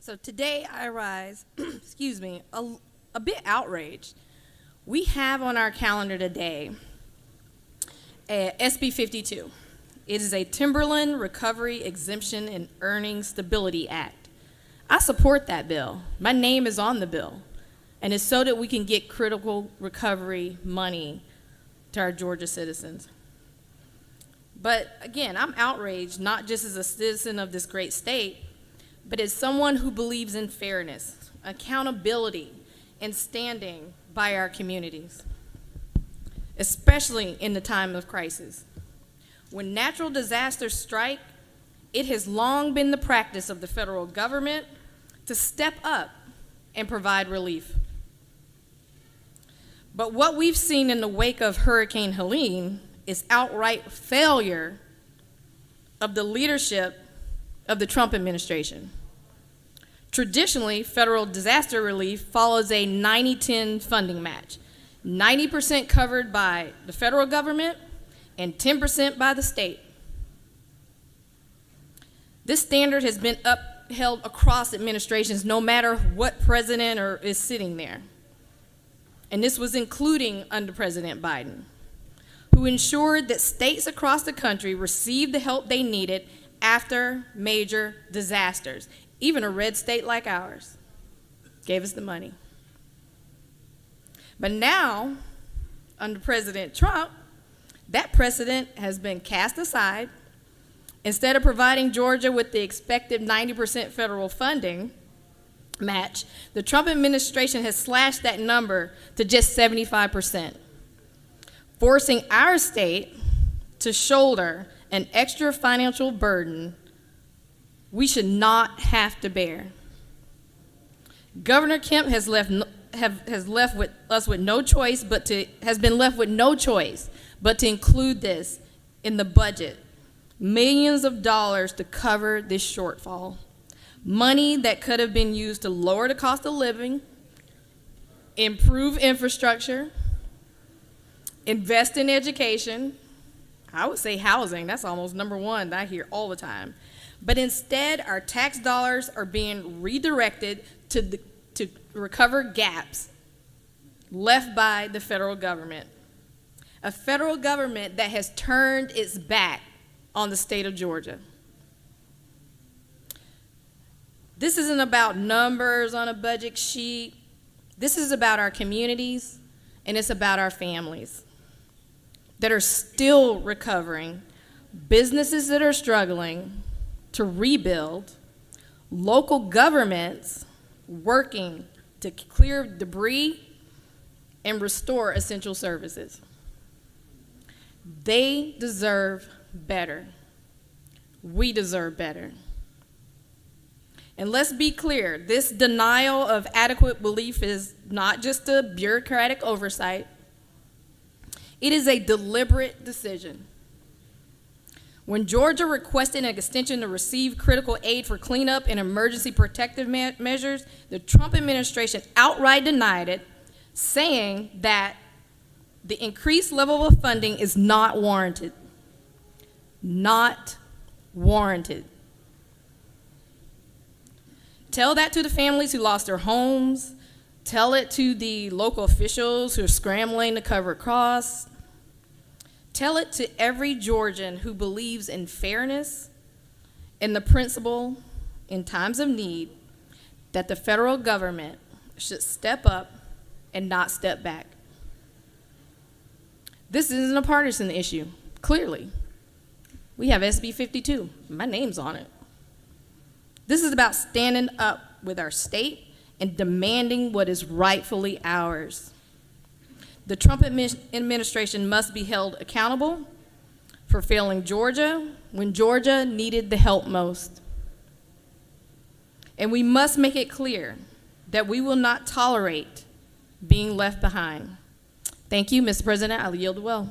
So today I rise, excuse me, a bit outraged. We have on our calendar today SB 52. It is a Timberland Recovery Exemption and Earnings Stability Act. I support that bill. My name is on the bill. And it's so that we can get critical recovery money to our Georgia citizens. But again, I'm outraged not just as a citizen of this great state, but as someone who believes in fairness, accountability, and standing by our communities, especially in the time of crisis. When natural disasters strike, it has long been the practice of the federal government to step up and provide relief. But what we've seen in the wake of Hurricane Helene is outright failure of the leadership of the Trump administration. Traditionally, federal disaster relief follows a 90-10 funding match, 90% covered by the federal government and 10% by the state. This standard has been upheld across administrations, no matter what president is sitting there. And this was including under President Biden, who ensured that states across the country received the help they needed after major disasters. Even a red state like ours gave us the money. But now, under President Trump, that precedent has been cast aside. Instead of providing Georgia with the expected 90% federal funding match, the Trump administration has slashed that number to just 75%, forcing our state to shoulder an extra financial burden we should not have to bear. Governor Kemp has left us with no choice but to include this in the budget. Millions of dollars to cover this shortfall. Money that could have been used to lower the cost of living, improve infrastructure, invest in education. I would say housing, that's almost number one that I hear all the time. But instead, our tax dollars are being redirected to recover gaps left by the federal government. A federal government that has turned its back on the state of Georgia. This isn't about numbers on a budget sheet. This is about our communities, and it's about our families that are still recovering, businesses that are struggling to rebuild, local governments working to clear debris and restore essential services. They deserve better. We deserve better. And let's be clear, this denial of adequate relief is not just a bureaucratic oversight. It is a deliberate decision. When Georgia requested an extension to receive critical aid for cleanup and emergency protective measures, the Trump administration outright denied it, saying that the increased level of funding is not warranted. Not warranted. Tell that to the families who lost their homes. Tell it to the local officials who are scrambling to cover costs. Tell it to every Georgian who believes in fairness and the principle in times of need that the federal government should step up and not step back. This isn't a partisan issue, clearly. We have SB 52. My name's on it. This is about standing up with our state and demanding what is rightfully ours. The Trump administration must be held accountable for failing Georgia when Georgia needed the help most. And we must make it clear that we will not tolerate being left behind. Thank you, Mr. President. I'll yield the well.